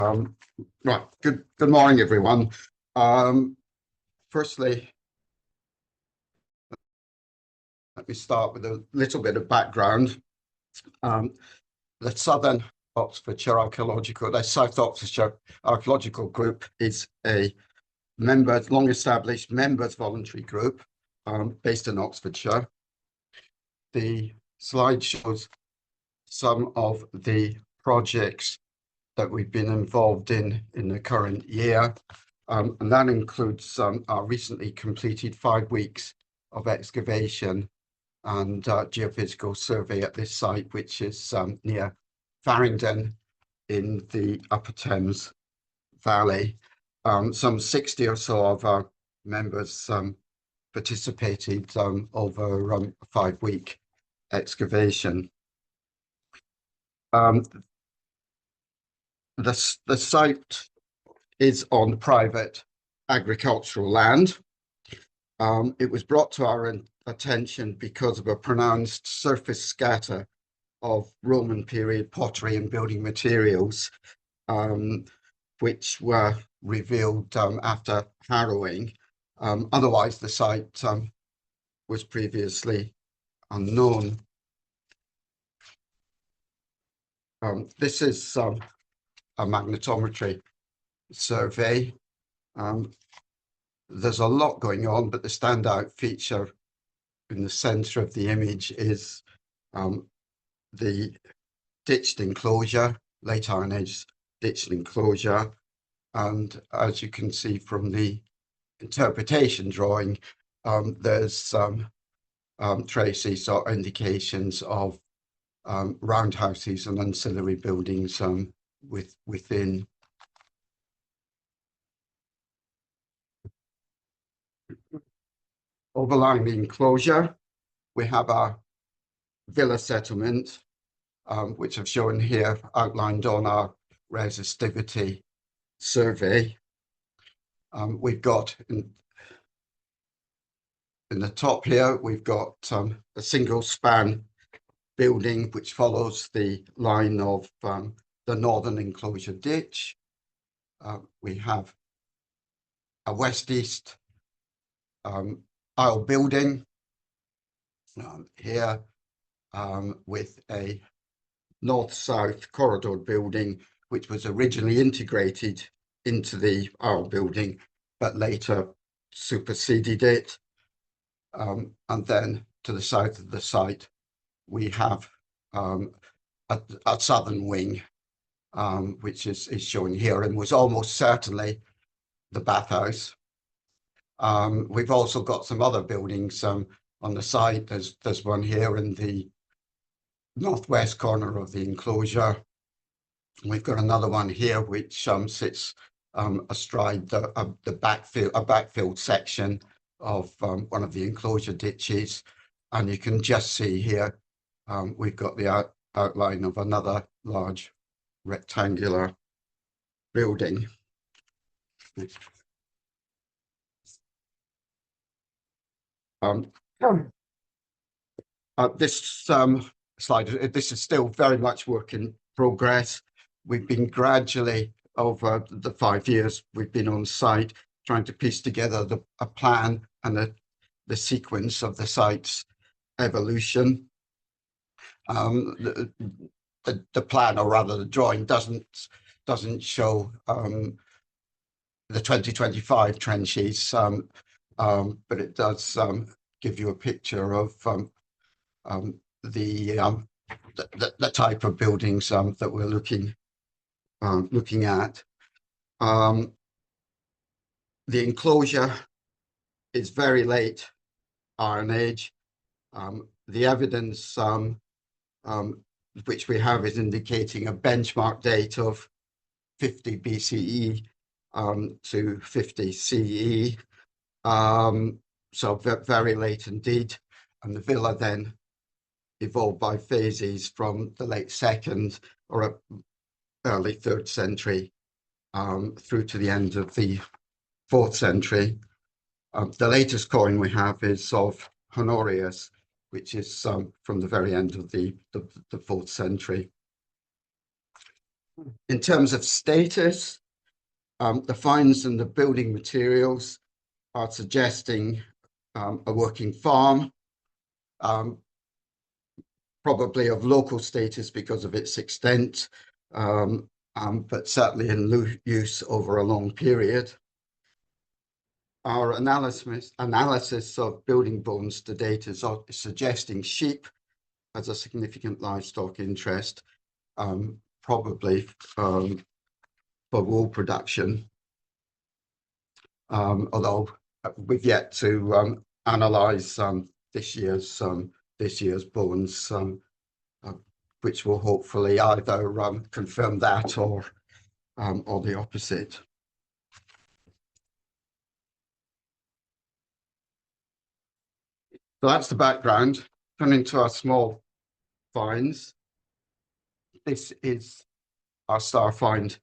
Right, good morning, everyone. Firstly, let me start with a little bit of background. The Southern Oxfordshire Archaeological, the South Oxfordshire Archaeological Group is a long-established members voluntary group based in Oxfordshire. The slide shows some of the projects that we've been involved in the current year. And that includes our recently completed 5 weeks of excavation and geophysical survey at this site, which is near Faringdon in the Upper Thames Valley. Some 60 or so of our members participated over a 5-week excavation. The site is on private agricultural land. It was brought to our attention because of a pronounced surface scatter of Roman period pottery and building materials, which were revealed after harrowing. Otherwise, the site was previously unknown. This is a magnetometry survey. There's a lot going on, but the standout feature in the center of the image is the ditched enclosure, late Iron Age ditched enclosure. And as you can see from the interpretation drawing, there's some traces or indications of roundhouses and ancillary buildings within. Overlying the enclosure, we have our villa settlement, which I've shown here outlined on our resistivity survey. We've got in the top here, we've got a single span building which follows the line of the northern enclosure ditch. We have a west-east aisle building here with a north-south corridor building, which was originally integrated into the aisle building, but later superseded it. And then to the south of the site, we have a southern wing, which is shown here and was almost certainly the bathhouse. We've also got some other buildings on the site. There's one here in the northwest corner of the enclosure. We've got another one here which sits astride the backfilled section of one of the enclosure ditches, and you can just see here we've got the outline of another large rectangular building. This slide, this is still very much work in progress. We've been gradually, over the 5 years we've been on site, trying to piece together a plan and the sequence of the site's evolution. The plan, or rather the drawing, doesn't show the 2025 trenches, but it does give you a picture of the type of buildings that we're looking at. The enclosure is very late Iron Age. The evidence which we have is indicating a benchmark date of 50 BCE to 50 CE. So very late indeed. And the villa then evolved by phases from the late 2nd or early 3rd century through to the end of the 4th century. The latest coin we have is of Honorius, which is from the very end of the 4th century. In terms of status, the finds and the building materials are suggesting a working farm, probably of local status because of its extent, but certainly in use over a long period. Our analysis of building bones to date is suggesting sheep as a significant livestock interest, probably for wool production, although we've yet to analyse this year's bones, which will hopefully either confirm that or the opposite. So that's the background. Coming to our small finds. This is our star find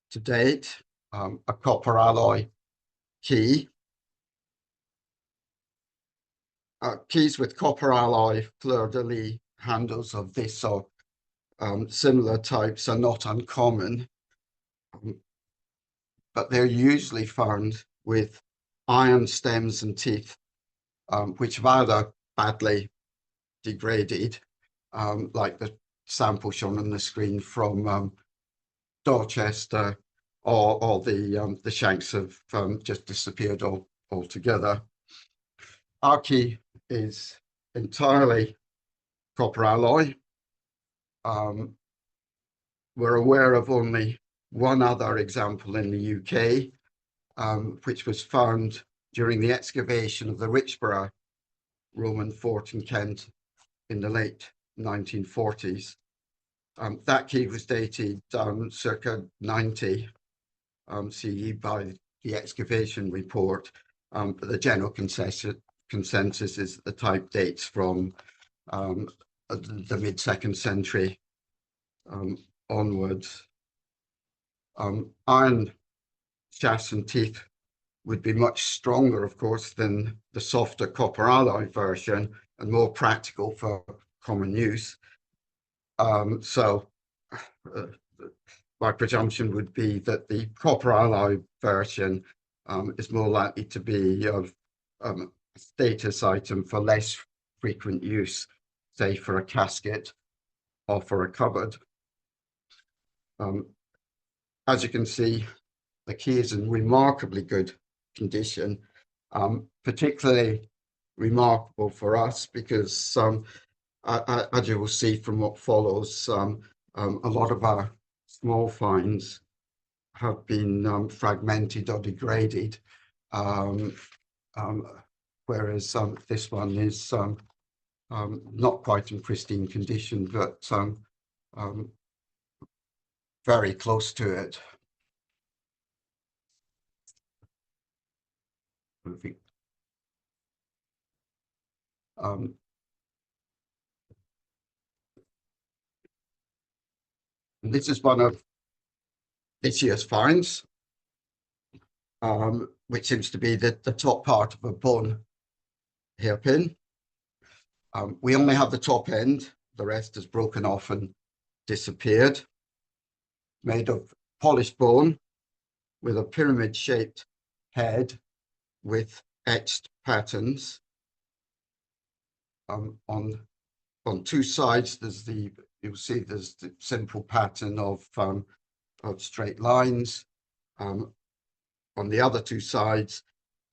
to date, a copper alloy key. Keys with copper alloy fleur-de-lis handles of this or similar types are not uncommon, but they're usually found with iron stems and teeth, which have either badly degraded, like the sample shown on the screen from Dorchester, or the shanks have just disappeared altogether. Our key is entirely copper alloy. We're aware of only one other example in the UK, which was found during the excavation of the Richborough Roman fort in Kent in the late 1940s. That key was dated circa 90 CE by the excavation report, but the general consensus is the type dates from the mid-2nd century onwards. Iron shafts and teeth would be much stronger, of course, than the softer copper alloy version and more practical for common use. So my presumption would be that the copper alloy version is more likely to be a status item for less frequent use, say for a casket or for a cupboard. As you can see, the key is in remarkably good condition, particularly remarkable for us because, as you will see from what follows, a lot of our small finds have been fragmented or degraded, whereas this one is not quite in pristine condition, but very close to it. This is one of this year's finds, which seems to be the top part of a bone hairpin. We only have the top end, the rest is broken off and disappeared. Made of polished bone with a pyramid-shaped head with etched patterns. On two sides, you'll see there's the simple pattern of straight lines. On the other two sides,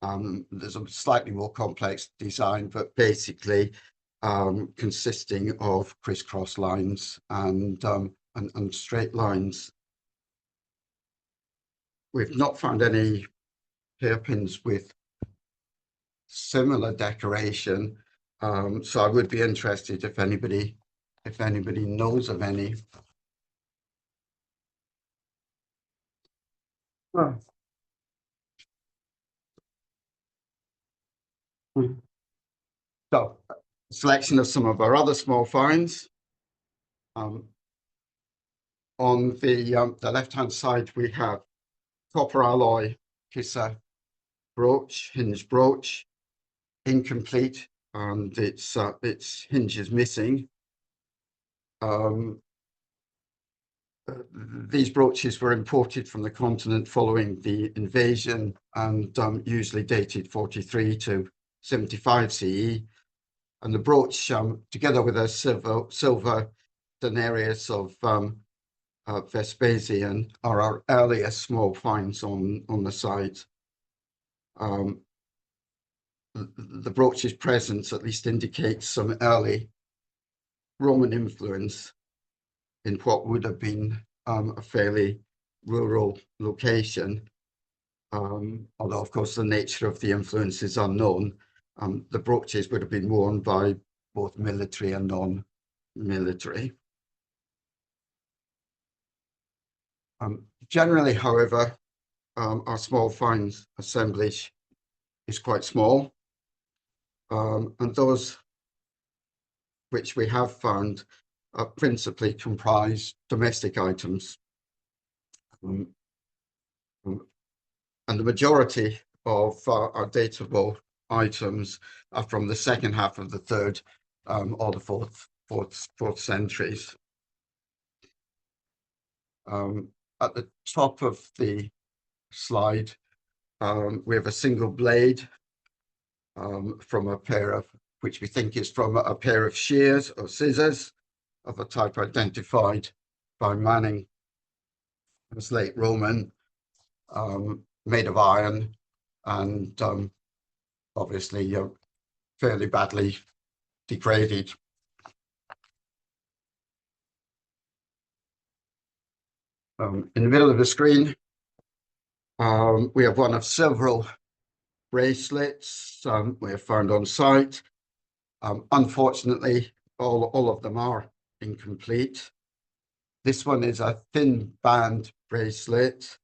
there's a slightly more complex design, but basically consisting of crisscross lines and straight lines. We've not found any hairpins with similar decoration, so I would be interested if anybody knows of any. Oh. So, selection of some of our other small finds. On the left-hand side, we have copper alloy kisser brooch, hinge brooch, incomplete, and its hinge is missing. these brooches were imported from the continent following the invasion and usually dated 43 to 75 CE. And the brooch, together with a silver denarius of Vespasian, are our earliest small finds on the site. The brooch's presence at least indicates some early Roman influence in what would have been a fairly rural location. Although, of course, the nature of the influence is unknown. The brooches would have been worn by both military and non-military. Generally, however, our small finds assemblage is quite small. And those which we have found principally comprise domestic items. And the majority of our datable items are from the second half of the 3rd or the 4th centuries. At the top of the slide, we have a single blade from a pair of, which we think is from a pair of shears or scissors of a type identified by Manning as late Roman, made of iron and obviously fairly badly degraded. In the middle of the screen, we have one of several bracelets we have found on site. Unfortunately, all of them are incomplete. This one is a thin band bracelet,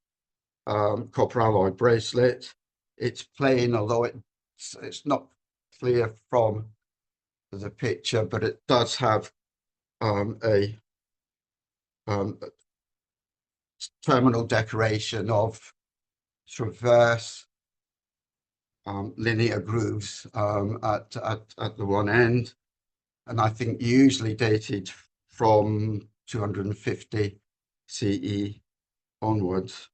copper alloy bracelet. It's plain, although it's not clear from the picture, but it does have a terminal decoration of transverse linear grooves at the one end, and I think usually dated from 250 CE onwards.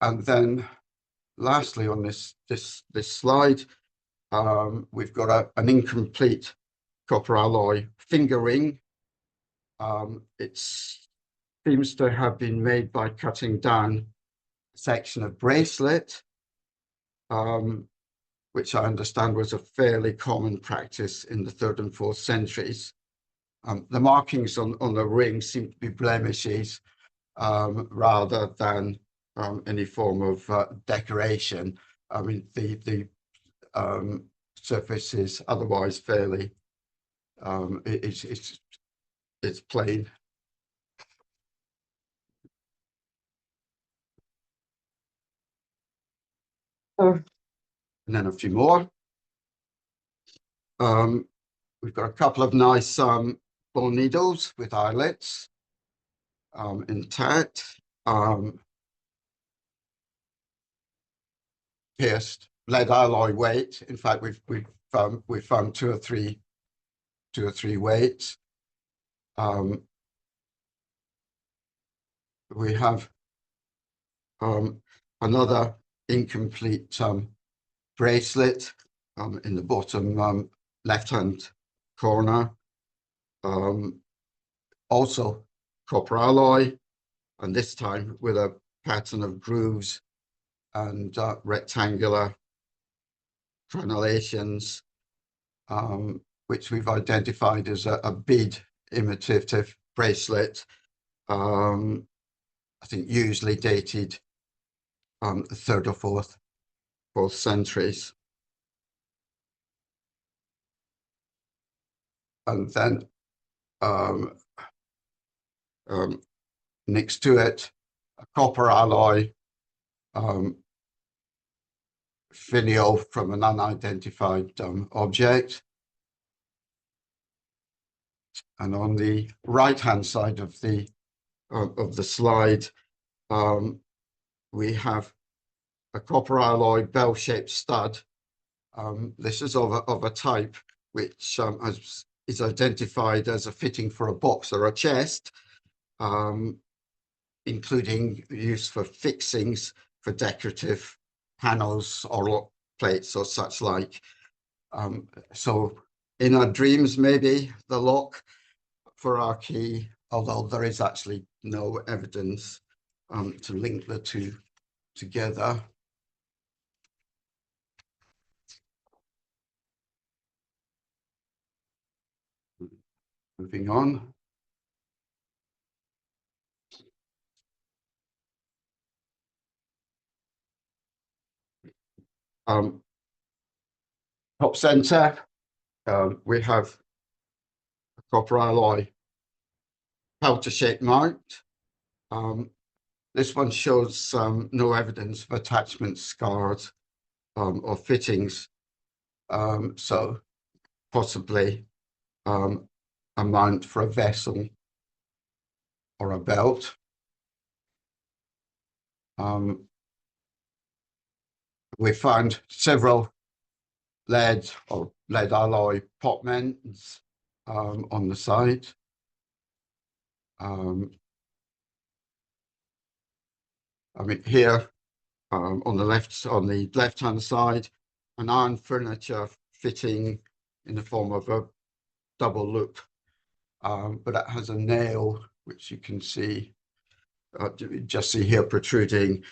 And then lastly on this slide, we've got an incomplete copper alloy finger ring. It seems to have been made by cutting down a section of bracelet, which I understand was a fairly common practice in the 3rd and 4th centuries. The markings on the ring seem to be blemishes rather than any form of decoration. I mean, the surface is otherwise fairly, it's plain. And then a few more. We've got a couple of nice bone needles with eyelets intact, pierced lead alloy weight. In fact, we've found two or three weights. We have another incomplete bracelet in the bottom left-hand corner. Also copper alloy, and this time with a pattern of grooves and rectangular crenellations, which we've identified as a bead imitative bracelet. I think usually dated the 3rd or 4th centuries. And then next to it, a copper alloy finial from an unidentified object. And on the right-hand side of the slide, we have a copper alloy bell-shaped stud. This is of a type which has is identified as a fitting for a box or a chest, including use for fixings for decorative panels or lock plates or such like. So in our dreams, maybe the lock for our key, although there is actually no evidence to link the two together. Moving on. Top center, we have a copper alloy pelter-shaped mount. This one shows no evidence of attachment scars or fittings, so possibly a mount for a vessel or a belt. We found several lead or lead alloy pot mends on the side. I mean, here on the left-hand side, an iron furniture fitting in the form of a double loop, but it has a nail which you can see, just see here protruding,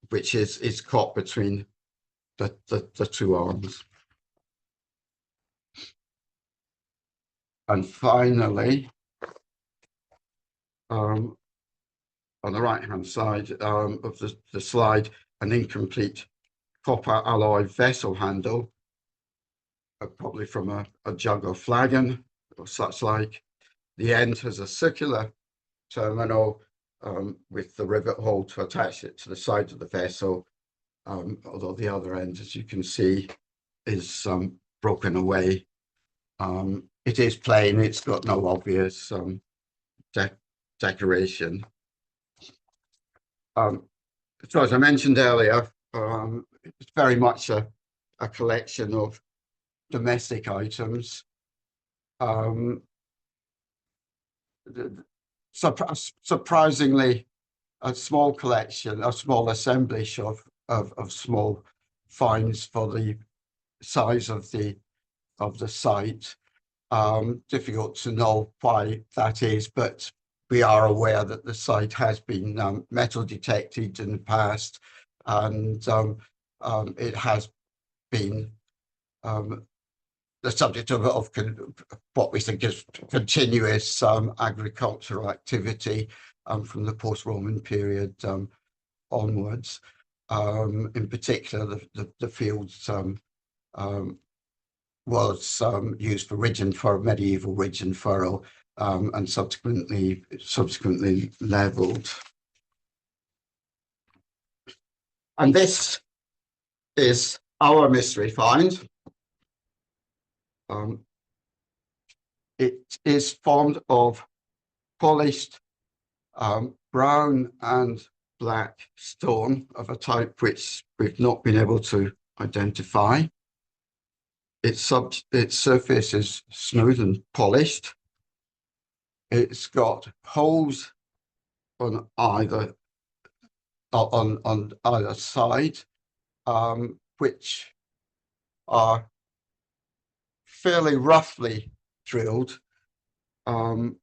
which is caught between the two arms. And finally, on the right-hand side of the slide, an incomplete copper alloy vessel handle, probably from a jug or flagon or such like. The end has a circular terminal with the rivet hole to attach it to the side of the vessel, although the other end, as you can see, is broken away. It is plain, it's got no obvious decoration. So as I mentioned earlier, it's very much a collection of domestic items. Surprisingly, a small collection, a small assemblage of small finds for the size of the site. Difficult to know why that is, but we are aware that the site has been metal detected in the past, and it has been the subject of what we think is continuous agricultural activity from the post-Roman period onwards. In particular, the fields was used for ridge and furrow, medieval ridge and furrow, and subsequently levelled. And this is our mystery find. It is formed of polished brown and black stone of a type which we've not been able to identify. Its surface is smooth and polished. It's got holes on either side, which are fairly roughly drilled. The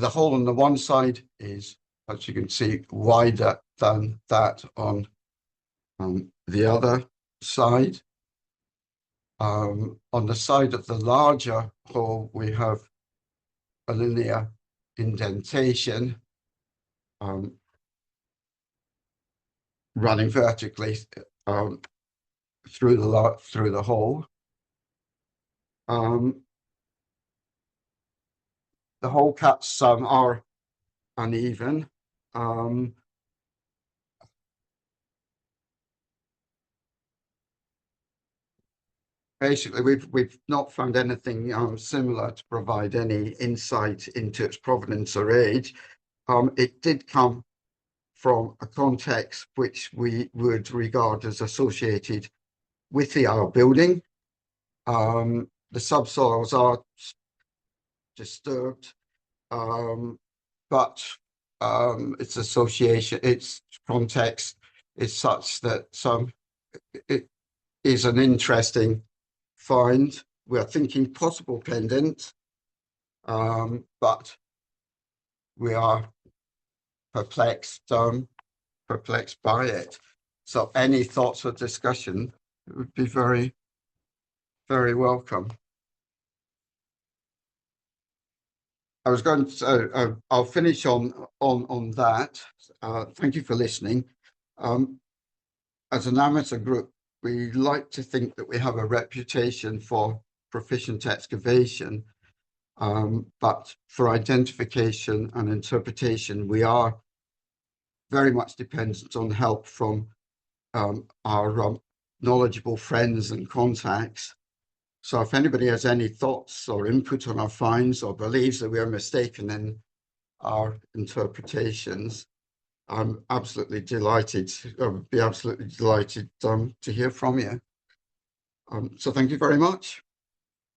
hole on the one side is, as you can see, wider than that on the other side. On the side of the larger hole, we have a linear indentation running vertically through the hole. The hole cuts are uneven. Basically, we've not found anything similar to provide any insight into its provenance or age. It did come from a context which we would regard as associated with the our building. The subsoils are disturbed, but its association, its context is such that it is an interesting find. We are thinking possible pendant, but we are perplexed by it. So any thoughts or discussion would be very, very welcome. I was going to, I'll finish on that. Thank you for listening. As an amateur group, we like to think that we have a reputation for proficient excavation, but for identification and interpretation, we are very much dependent on help from our knowledgeable friends and contacts. So if anybody has any thoughts or input on our finds or believes that we are mistaken in our interpretations, I'm absolutely delighted, be absolutely delighted to hear from you. So thank you very much.